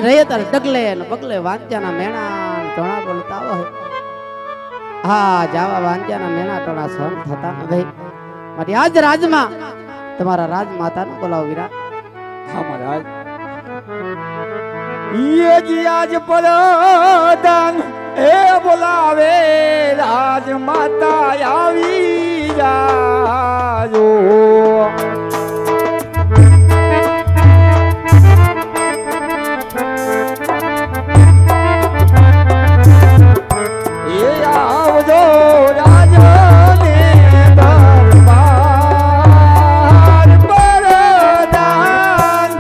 રહે તાર ડગલે ને બગલે વાંચ્યાના મેણા ટોણા બોલતા હોય. હા જાવા વાંચ્યાના મેણા ટોણા સહન થતા નથી. માટે આજ રાજમાં તમારા રાજમાતાને બોલાવો વીરા. હા મહારાજ. ये जी आज परदान ए बोलावे राज माता आवी जायो. ए आवजो राजने दरबार परदान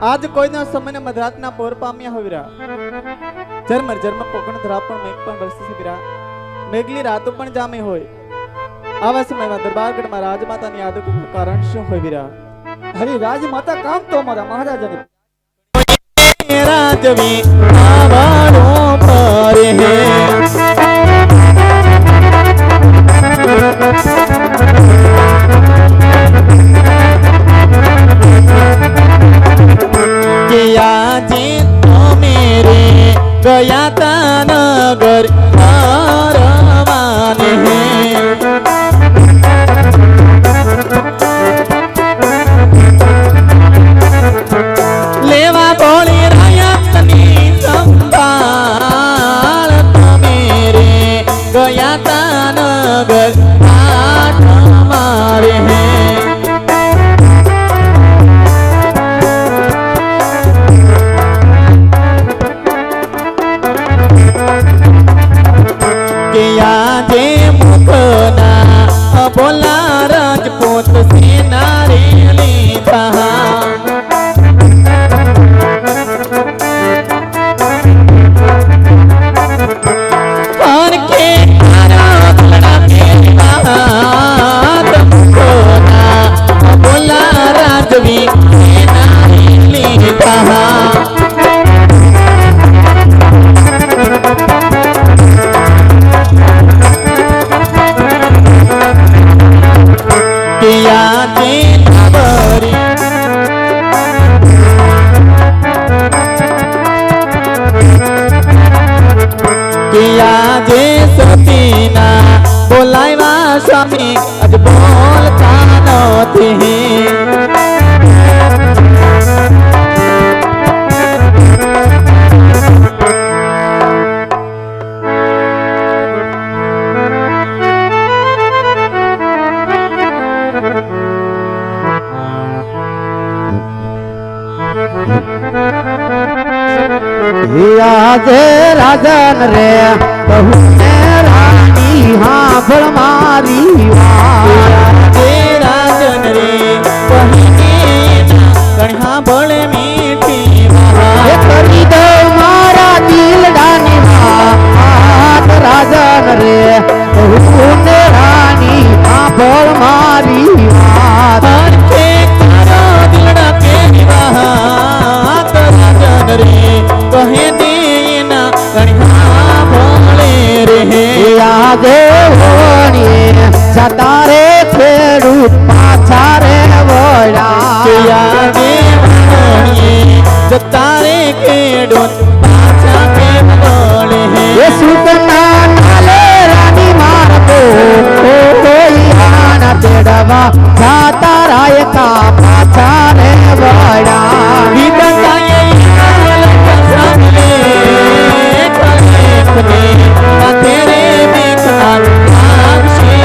आज कोई ना समय मधरात ना पोर पाम्या हो विरा जर्मर जर्म पोकण धरा पण मेघ पण बरसे से विरा मेघली रातो पण जामे होय आवा समय में दरबारगढ़ में राजमाता ने याद को कारण शो होय विरा हरी राजमाता काम तो मारा महाराजा ने राजवी आवारो पर है गया था नगर मारवाने लेवा बोली रायतनी संभाल तो मेरे गया था नगर मारे हैं बोला राजपूत सेना रे लीधा और के बोला राजवी सेना रे लीधा या કિયા જે સતીના બોલાવ્યા સ્વામી આજ બોલતા નથી આજે રાજન રે કહું ને રાણી હાંભળ મારી વાત જે રાજન રે કહીને કણ્યા ભળે મીઠી એ કરી દઉં મારા દિલડાની વાત રાજન રે કહું ને રાણી હાંભળ મારી વાત હરખે તારા દિલડા કેરી વાત રાજન રે કહે દેના કણ્યા ભળે રે આજે હોણીએ જતા રે ખેડૂત પાછા રે વળ્યા આજે વાણીએ જતા રે ખેડૂત પાછા કેમ વળે એ સુકના નાલે રાની મારતો કોઈ આના તેડવા જાતા રાય કા પાછા રે વળ્યા વિદતાએ લખા સામે માથે રે મેઘનાદ આવશે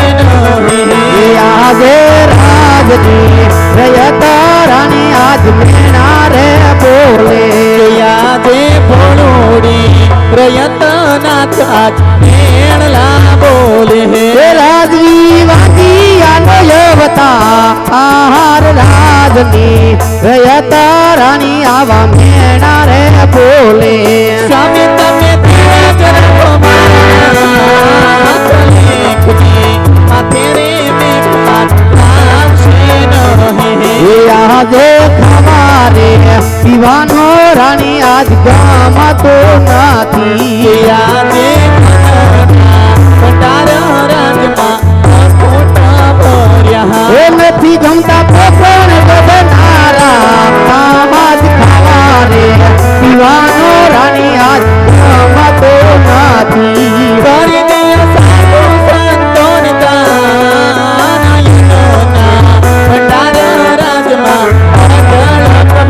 નહીં આજે રાજની રયત રાણી આજ મેણા રે બોલે આજે ભોળોડી પ્રયત્નાથ આજ મેળલા બોલે એ રાજવી વાંકી આનો યવતા આહાર રાજની રયત રાણી આવા મેણા રે બોલે સ્વામી તમે તેરા ચરણોમાં લેખની માથે રે મેઘનાદ આવશે નહીં એ આજે ખમારે પીવાનો રાણી આજ ગામતો નથી આજે ભંડાર રાજમાં ખોટા ભર્યા એ નથી ગમતા પોપણ ગગનારા આમાં જ ખાવા રે પીવાનો રાણી આજ ગામતો નથી કરી દે સાધુ સંતોન દાનયનોના ભંડાર રાજમાં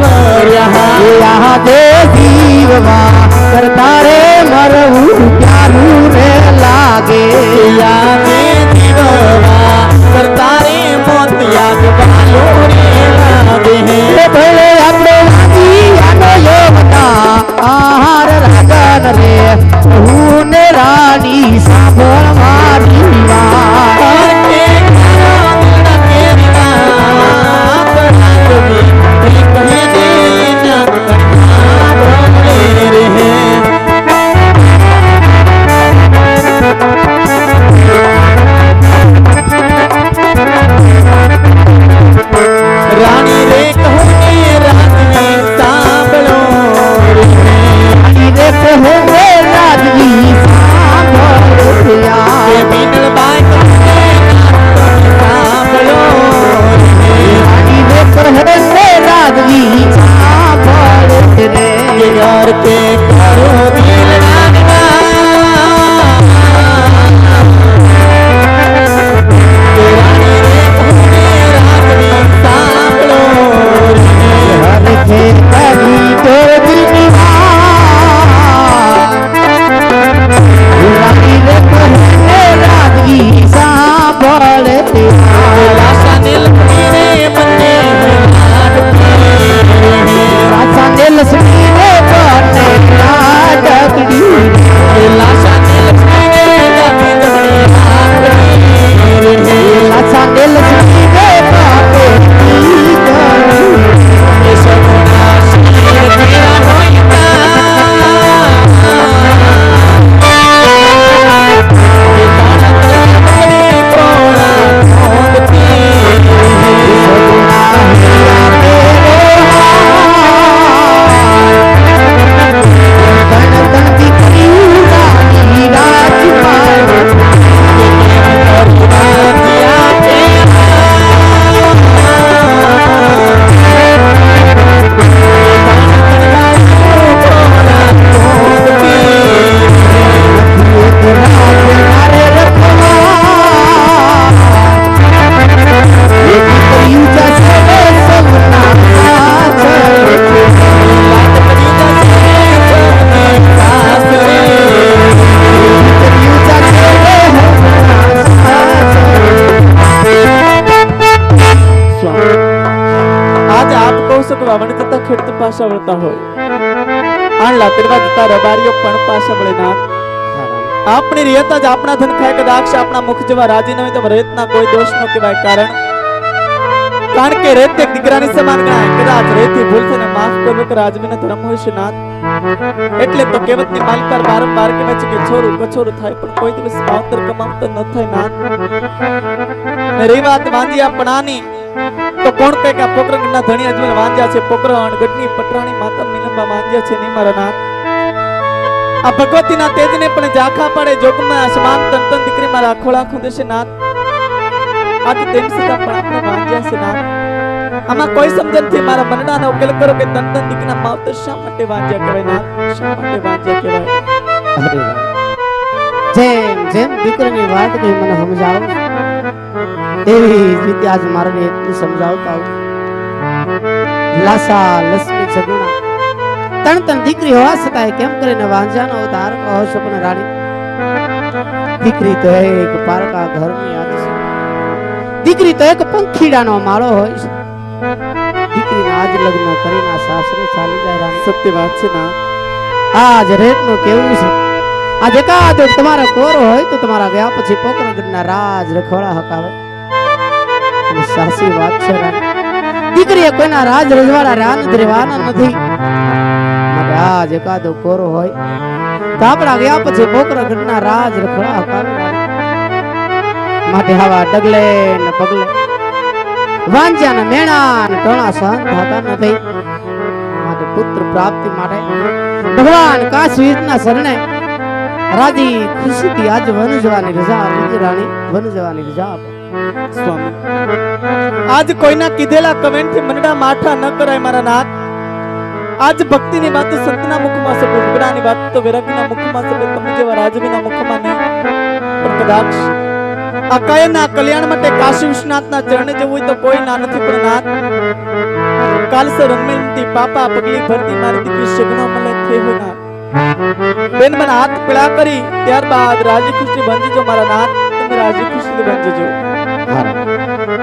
ભર્યા એ આજે જીવવા કરતા રે મરવું પ્યારું રે લાગે આજે જીવવા કરતા રે મોત યાદ વાલો રે લાગે એ ભલે આપણે વાંચી આનો યોગતા આહાર રાજન રે હું ને રાણી સાંભળ મારી વાત હરખે તારા દિલડા કેરી વાત રાજવી એ કહે દેના કણ્યા ભળે રે રાણી રે કહું ને રાજવી સાંભળો રે રે કહો પાછા વળતા હોય આણલા તેરવા જતા રબારીઓ પણ પાછા વળે નાથ આપણી રિયત જ આપણા ધન ખાય કદાક્ષ આપણા મુખ જેવા રાજી ન હોય તો રેતના કોઈ દોષ ન કહેવાય કારણ કે રેત એક દીકરાની સમાન ગણાય કદાચ રેતથી ભૂલ થઈને માફ કરવું કે રાજવીનો ધર્મ હોય છે નાથ એટલે તો કહેવતની માલિક પર વારંવાર કહેવાય છે કે છોરું કછોરું થાય પણ કોઈ દિવસ માવતર કમાવતર ન થાય નાથ ને રહી વાત વાંજિયા પણાની તો કોણ કહે કે આ પોકરણના ધણી અજમેર વાંજ્યા છે પોકરણ ગઢની પટરાણી માતા મિલંબા વાંજ્યા છે નહીં મારા નાથ આ ભગવતીના તેજને પણ ઝાંખા પડે જોગમાં સમાન તન તન દીકરી મારા ખોળા ખુદે છે નાથ આજ તેમ છતાં પણ આપણે વાંજ્યા છે નાથ આમાં કોઈ સમજણથી મારા મનડાનો ઉકેલ કરો કે તન તન દીકરીના માવતર શા માટે વાંજ્યા કહેવાય નાથ શા માટે વાંજ્યા કહેવાય જેમ જેમ દીકરીની વાત કહી મને સમજાવો તેવી રીતે આજ મારે એટલું સમજાવતા આવું લાસા લક્ષ્મી જગુણા તણ તણ દીકરી હોવા છતાંય કેમ કરીને વાંજાનો અવતાર કહો છો પણ રાણી દીકરી તો એક પારકા ઘરની યાદ છે દીકરી તો એક પંખીડાનો માળો હોય છે દીકરીના આજ લગ્ન કરીને સાસરે ચાલી જાય રાણી સત્ય વાત છે ના આજ રેતનું કેવું છે આજ એકાદ તમારો કોરો હોય તો તમારા ગયા પછી પોકરણગઢના રાજ રખોડા હકાવે અને સાચી વાત છે રાણી દીકરીએ કોઈના રાજ રજવાડા રાન રહેવાના નથી માટે આજ એકાદો કોરો હોય તો આપણા ગયા પછી પોકરણગઢના રાજ રખોડા હકાવે માટે આવા ડગલે ને પગલે વાંજ્યાના મેણા ને ટોણા સહન થતા નથી માટે પુત્ર પ્રાપ્તિ માટે ભગવાન કાશવીરના શરણે રાજી ખુશીથી આજ વન જવાની રજા આપી રાણી વન જવાની રજા આપો સ્વામી આજ કોઈના કીધેલા કમેન્ટથી મનડા માઠા ન કરાય મારા નાથ આજ ભક્તિની વાત સંતના મુખમાં છે ભગવાનની વાત તો વિરક્તિના મુખમાં છે તમે જેવા રાજવીના મુખમાં નહીં પણ કદાચ આ કાયના કલ્યાણ માટે કાશી વિશ્વનાથના ચરણે જવું હોય તો કોઈ ના નથી પણ નાથ કાલસે રંગમેલથી પાપા પગલી ભરતી મારી દીકરી સગનો મળે થઈ હોય નાથ બેન મને હાથ પીળા કરી ત્યારબાદ રાજી ખુશી બંધજો મારા નાથ તમે રાજી ખુશી બંધજો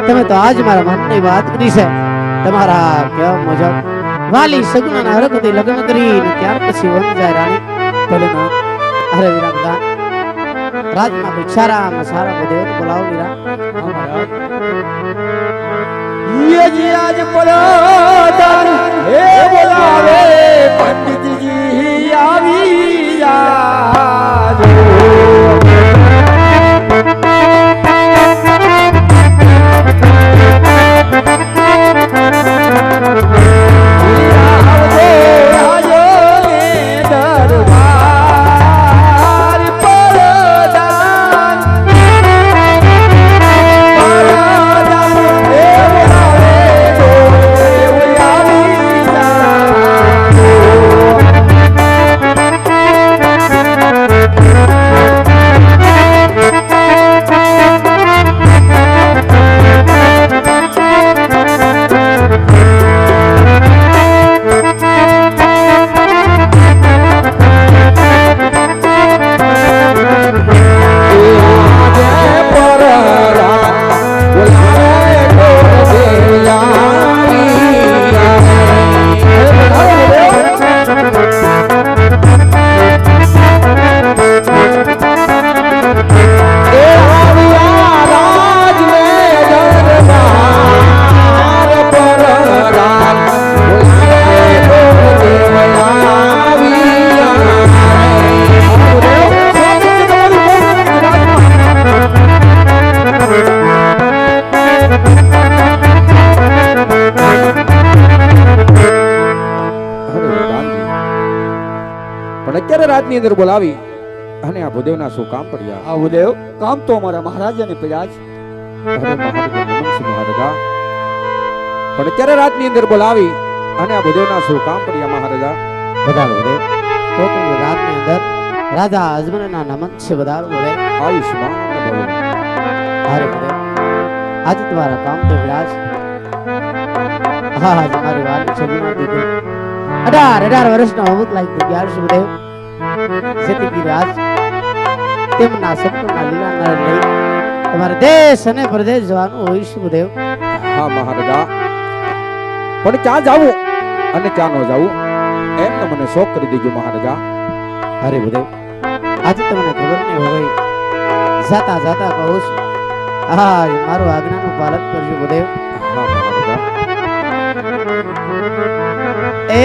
તમે તો આજ મારા મનની વાત કરી છે તમારા કેવા મુજબ વાલી સગુણાના હરખથી લગ્ન કરીને ત્યાર પછી વન જાય રાણી ભલે નાથ અરે વિરામદાન રાજમાં કોઈ સારામાં સારા બધે બોલાવો વીરા ये जी आज पड़ोदर हे बोलावे पंडित जी आवी जाजो ની અંદર બોલાવી અને આ ભૂદેવના શું કામ પડ્યા આ ભૂદેવ કામ તો અમારા મહારાજાને પડ્યા છે અરે મહારાજા નમનસિંહ મહારાજા પણ અત્યારે રાતની અંદર બોલાવી અને આ ભૂદેવના શું કામ પડ્યા મહારાજા વધારો ભૂદેવ તો તમે રાતની અંદર રાજા અજમલના નમન છે વધારો ભૂદેવ આયુષ્માન ભવ હારે ભૂદેવ આજે તમારા કામ તો વિલાસ હા હા તમારી વાત છબીના દીકરી 18 વર્ષનો અમુક લાગી ગયા છે ભૂદેવ જેથી કરી આજ તેમના સપના લીલા નર લઈ તમારે દેશ અને પ્રદેશ જવાનું હોય છે ભૂદેવ હા મહારાજા પણ ક્યાં જાવું અને ત્યાં ન જાવું એમને મને શોક કરી દેજો મહારાજા. અરે બધે આજે તમને ખબર નહીં હોય જાતા જાતા કહું છું હા મારું આજ્ઞાનું પાલન કરજો બધે. હા મહારાજા. એ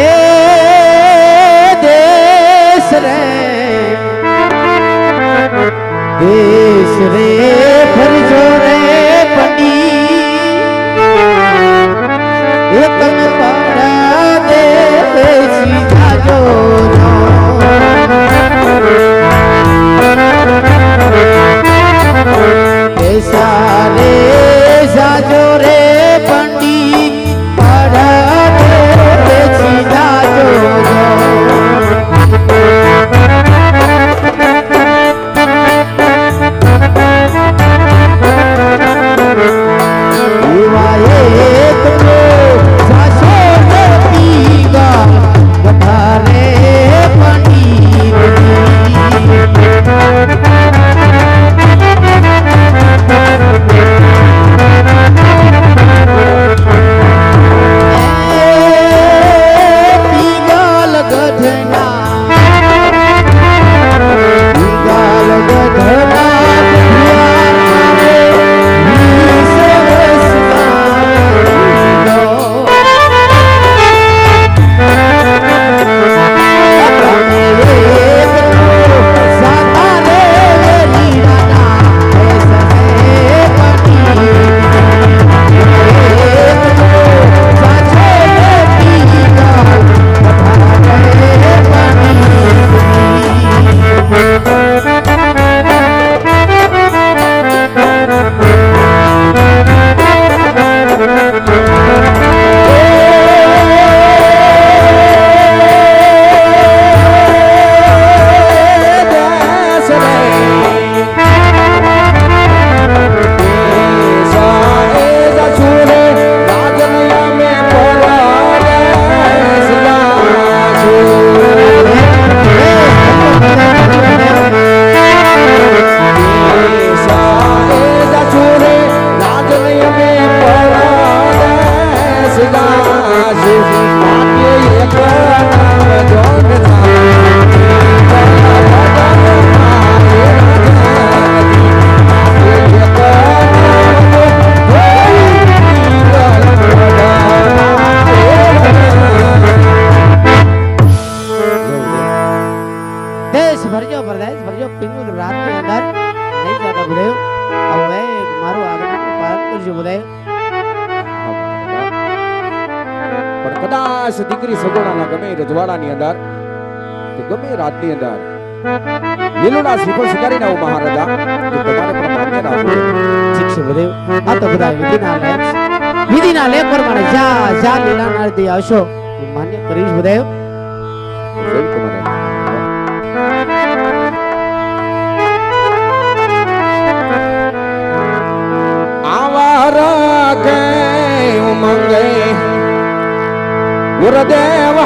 દેશ રે ફરજો રે પડી એકન પાડા દેશી જાજો દેશા રે જાજો રે પંડી પાડા દેશી જાજો કદાચ દીકરી સગોડાના ગમે એ રજવાડાની અંદર કે ગમે એ રાજની અંદર લીલોડા શ્રીફળ સ્વીકારીને આવું મહારાજા તો તમારે પણ માન્ય રાખવું. ઠીક છે બધે આ તો બધા વિધિના લેખ વિધિના લેખ પ્રમાણે જા લીલાના દી આવશો હું માન્ય કરીશ બધે. જય તમારે. આવાર કે ઉમંગે ગુરુદેવ